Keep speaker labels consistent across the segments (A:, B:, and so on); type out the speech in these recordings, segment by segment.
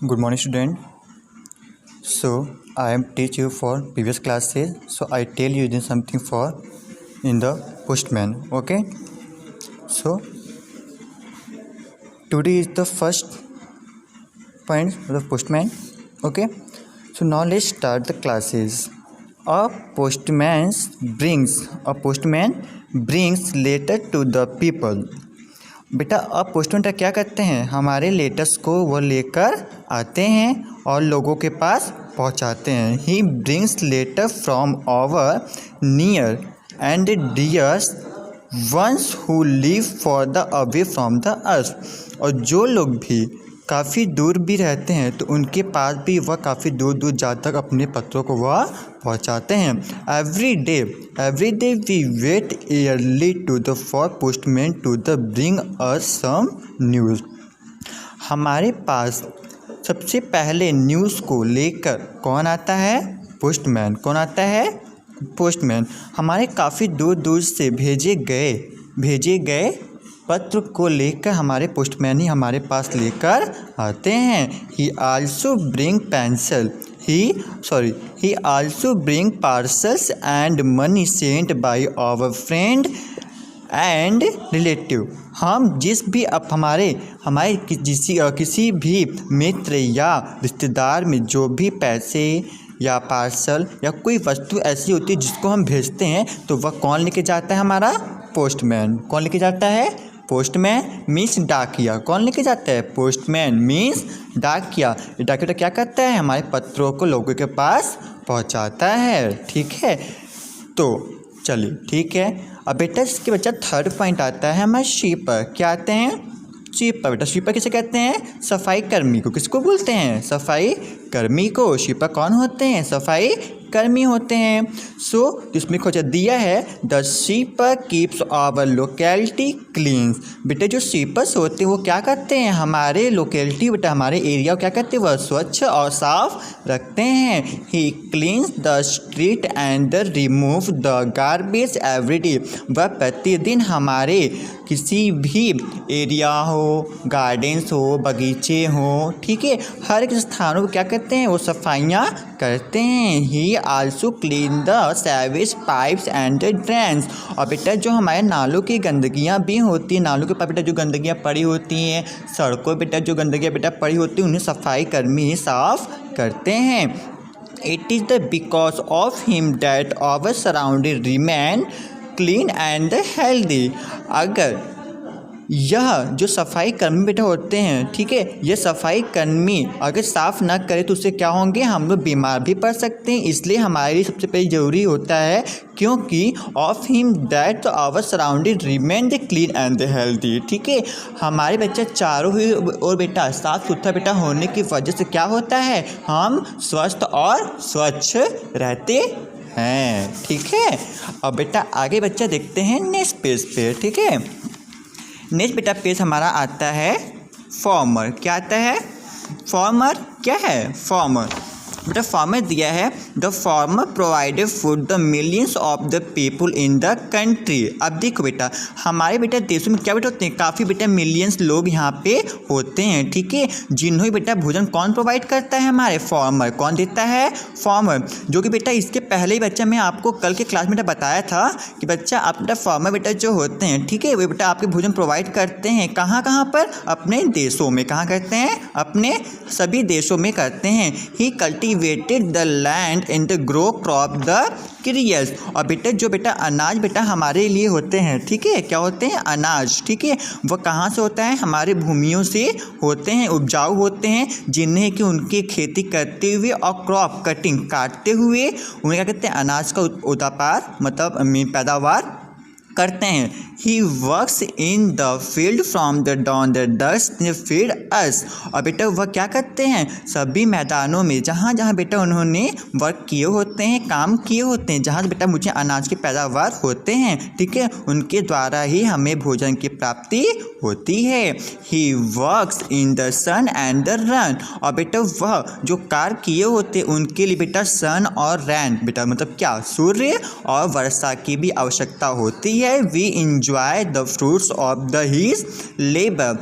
A: Good morning, student. So I am teach you for previous classes. So I tell you this something for in the postman. Okay. So today is the first point of the postman. Okay. So now let's start the classes. A postman brings letter to the people. बेटा अब postman क्या करते हैं, हमारे letters को वो लेकर आते हैं और लोगों के पास पहुंचाते हैं. He brings letter from our near and dears ones who live far the away from the earth. और जो लोग भी काफ़ी दूर भी रहते हैं तो उनके पास भी वह काफ़ी दूर दूर जाकर अपने पत्रों को वह पहुंचाते हैं. Every day we wait eagerly to the for postman to the bring us some news. हमारे पास सबसे पहले न्यूज़ को लेकर कौन आता है, पोस्टमैन. कौन आता है, पोस्टमैन. हमारे काफ़ी दूर दूर से भेजे गए पत्र को लेकर हमारे पोस्टमैन ही हमारे पास लेकर आते हैं. He also bring parcels and money sent by our friend and relative. हम जिस भी अब हमारे किसी भी मित्र या रिश्तेदार में जो भी पैसे या पार्सल या कोई वस्तु ऐसी होती है जिसको हम भेजते हैं तो वह कौन लेके जाता है, हमारा पोस्टमैन. कौन लेके जाता है, पोस्टमैन मीन्स डाकिया. कौन लेके जाता है, पोस्टमैन मीन्स डाकिया. डाकिया क्या करता है, हमारे पत्रों को लोगों के पास पहुंचाता है. ठीक है, तो चलिए ठीक है. अब बेटा इसके बच्चा थर्ड पॉइंट आता है हमारे स्वीपर. क्या आते हैं, स्वीपर. बेटा स्वीपर किसे कहते हैं, सफाई कर्मी को. किसको बोलते हैं, सफाई कर्मी को. स्वीपर कौन होते हैं, सफाई कर्मी होते हैं. सो इसमें कुछ दिया है, the sweeper keeps our locality clean. बेटा जो स्वीपर्स होते हैं वो क्या करते हैं, हमारे लोकेलिटी बेटा हमारे एरिया को क्या करते हैं, वह स्वच्छ और साफ रखते हैं. He cleans the street and remove the garbage every day. वह प्रतिदिन हमारे किसी भी एरिया हो, गार्डन्स हो, बगीचे हो, ठीक है, हर एक स्थानों को क्या करते हैं, वो सफाइयाँ करते हैं. He also clean the sewage pipes and drains. और बेटा जो हमारे नालों की गंदगियाँ भी होती हैं, नालों के पास बेटा जो गंदगियाँ पड़ी होती हैं, सड़कों बेटा जो गंदगियाँ बेटा पड़ी होती हैं, उन्हें सफाई कर्मी ही साफ करते हैं. It is the because of him that our surrounding remain clean and healthy. अगर यह जो सफाई कर्मी बेटा होते हैं, ठीक है, ये सफाई कर्मी अगर साफ़ ना करे तो उससे क्या होंगे, हम लोग बीमार भी पड़ सकते हैं. इसलिए हमारे लिए सबसे पहले ज़रूरी होता है, क्योंकि of him that our surrounding remain the clean and healthy. ठीक है, हमारे बच्चे चारों ही और बेटा साफ़ सुथरा बेटा होने की वजह से क्या होता है, हम स्वस्थ और स्वच्छ रहते हैं. ठीक है, अब बेटा आगे बच्चा देखते हैं नेक्स्ट पेज पे. ठीक है, नेक्स्ट बेटा पेज हमारा आता है फार्मर. क्या आता है, फार्मर. क्या है, फार्मर. बेटा फार्मर दिया है, the farmer provided food the millions of the people in the country. अब देखो बेटा हमारे बेटा देशों में क्या बेटा होते हैं, काफ़ी बेटा मिलियंस लोग यहाँ पे होते हैं. ठीक है, जिन्होंने बेटा भोजन कौन प्रोवाइड करता है, हमारे फार्मर. कौन देता है, फार्मर. जो कि बेटा इसके पहले ही बच्चा मैं आपको कल के क्लास में बेटा बताया था कि बच्चा आप बेटा फार्मर बेटा जो होते हैं, ठीक है, वे बेटा आपके भोजन प्रोवाइड करते हैं. कहाँ कहाँ पर, अपने देशों में. कहाँ करते हैं, अपने सभी देशों में करते हैं. He cultivated the land and the grow crop the cereals. और बेटा जो बेटा अनाज बेटा हमारे लिए होते हैं, ठीक है, क्या होते हैं, अनाज. ठीक है, वह कहाँ से होता है, हमारे भूमियों से होते हैं, उपजाऊ होते हैं, जिन्हें कि उनकी खेती करते हुए और क्रॉप कटिंग काटते हुए उन्हें क्या कहते हैं, अनाज का उत्पादन मतलब पैदावार करते हैं. He works in the field from the dawn the dust feed us. और बेटा वह क्या करते हैं, सभी मैदानों में जहाँ जहाँ बेटा उन्होंने वर्क किए होते हैं, काम किए होते हैं, जहाँ बेटा मुझे अनाज की पैदावार होते हैं, ठीक है, उनके द्वारा ही हमें भोजन की प्राप्ति होती है. He works in the sun and the rain. और बेटा वह जो कार्य किए होते हैं उनके लिए बेटा सन और रैन बेटा मतलब क्या, सूर्य और वर्षा की भी आवश्यकता होती है. We enjoy the fruits of the his labor.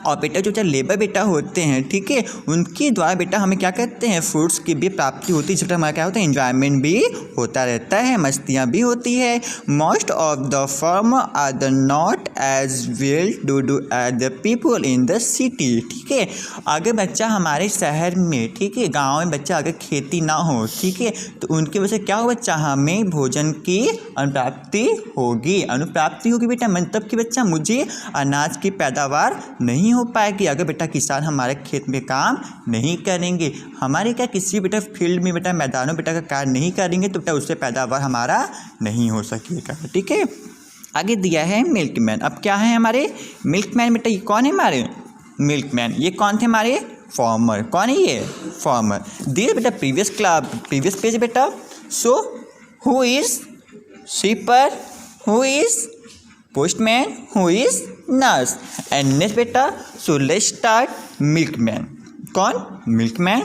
A: और बेटा जो बेटा लेबर बेटा होते हैं, ठीक है, उनके द्वारा बेटा हमें क्या कहते हैं, फ्रूट्स की भी प्राप्ति होती है, जिससे हमारा क्या होता है, एंजॉयमेंट भी होता रहता है, मस्तियाँ भी होती है। Most of the farmer are the not as well do as the people in the city, ठीक है। अगर बच्चा हमारे शहर में, ठीक है, गाँव में बच्चा अगर खेती ना हो, ठीक है, तो उनकी वजह से क्या होगा बच्चा, हमें भोजन की अनुप्राप्ति होगी बेटा, मतलब कि बच्चा मुझे अनाज की पैदावार नहीं हो पाएगी अगर बेटा किसान हमारे खेत में काम नहीं करेंगे, हमारे क्या किसी बेटा फील्ड में बेटा मैदानों बेटा का कार्य नहीं करेंगे, तो बेटा उससे पैदावार हमारा नहीं हो सकेगा, ठीक है। आगे दिया है मिल्कमैन। अब क्या है हमारे मिल्कमैन बेटा, ये कौन है हमारे मिल्कमैन, ये कौन थे हमारे फार्मर, कौन है ये फार्मर। दिस बेटा प्रीवियस पेज बेटा। So who is sweeper, who is postman, who is nurse and next बेटा। So let's start milkman. कौन milkman,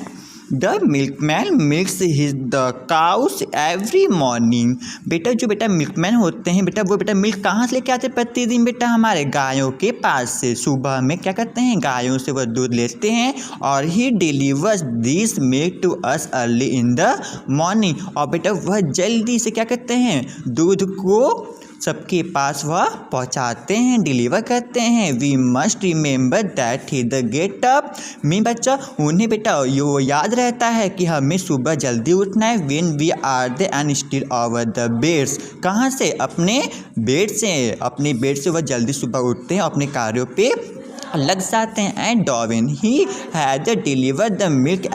A: the milkman milks his the cows every morning. बेटा जो बेटा मिल्कमैन होते हैं बेटा, वो बेटा मिल्क कहाँ से लेके आते हैं प्रतिदिन बेटा, हमारे गायों के पास से। सुबह में क्या करते हैं, गायों से वह दूध लेते हैं और he delivers this milk to us early in the morning. और बेटा वह जल्दी से क्या करते हैं, दूध को सबके पास वह पहुंचाते हैं, डिलीवर करते हैं। We must remember that he the get up me बच्चा, उन्हें बेटा यो याद रहता है कि हमें सुबह जल्दी उठना है। When we are the and still over the beds, कहाँ से, अपने बेड से वह जल्दी सुबह उठते हैं, अपने कार्यों पे लग जाते हैं। And dawn he had deliver the milk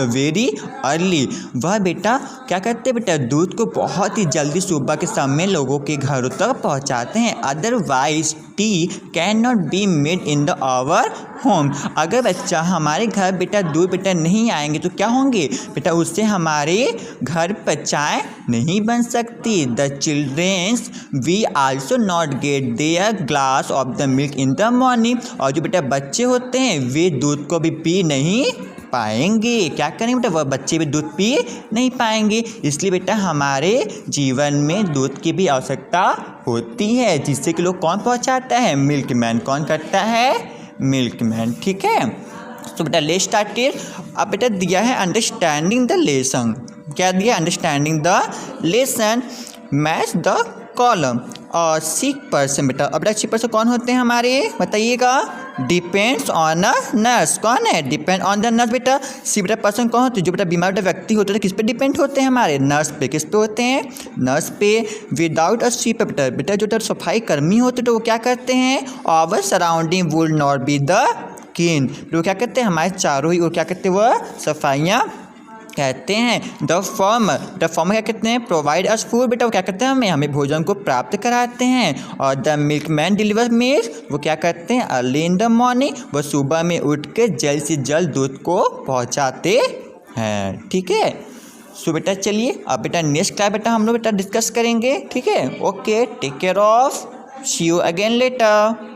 A: very early, वह बेटा क्या करते हैं बेटा, दूध को बहुत ही जल्दी सुबह के समय लोगों के घरों तक पहुंचाते हैं। Otherwise tea can not be made in the our home, अगर बच्चा हमारे घर बेटा दूध बेटा नहीं आएंगे तो क्या होंगे बेटा, उससे हमारे घर पर चाय नहीं बन सकती। The childrens we also not get their glass of the milk in the morning, और जो बेटा बच्चे होते हैं वे दूध को भी पी नहीं पाएंगे। क्या करेंगे बेटा, वह बच्चे भी दूध पी नहीं पाएंगे। इसलिए बेटा हमारे जीवन में दूध की भी आवश्यकता होती है, जिससे कि लोग कौन पहुंचाता है, मिल्कमैन। कौन करता है, मिल्कमैन, ठीक है। तो बेटा लेट्स स्टार्ट इट। अब बेटा दिया है अंडरस्टैंडिंग द लेसन। क्या दिया, understanding the lesson, match the column और सिक पर्सन। बेटा अब बेटा सिक पर्सन कौन होते हैं हमारे, बताइएगा। डिपेंड्स ऑन अ नर्स, कौन है, डिपेंड ऑन द नर्स। बेटा सिक बेटा पर्सन कौन होते हैं, जो बेटा बीमार बेटा व्यक्ति होते हैं, किस पे डिपेंड होते हैं हमारे, नर्स पे। किस पे होते हैं, नर्स पे। विदाउट अ स्वीपर बेटा जो सफाई कर्मी होते तो वो क्या करते हैं, our surrounding would not be the clean, वो क्या करते हैं, हमारे चारों ही, वो क्या करते हैं, वह सफाइयाँ कहते हैं। द फार्मर क्या कहते हैं, प्रोवाइड अस फूड, बेटा वो क्या करते हैं, हमें भोजन को प्राप्त कराते हैं। और द मिल्कमैन डिलीवर मिल्क, वो क्या करते हैं, अर्ली इन द मॉर्निंग, वो सुबह में उठ के जल्द से जल्द दूध को पहुंचाते हैं, ठीक है। सो बेटा चलिए अब बेटा नेक्स्ट क्लास बेटा हम लोग बेटा डिस्कस करेंगे, ठीक है। Okay, take care of, see you again letter.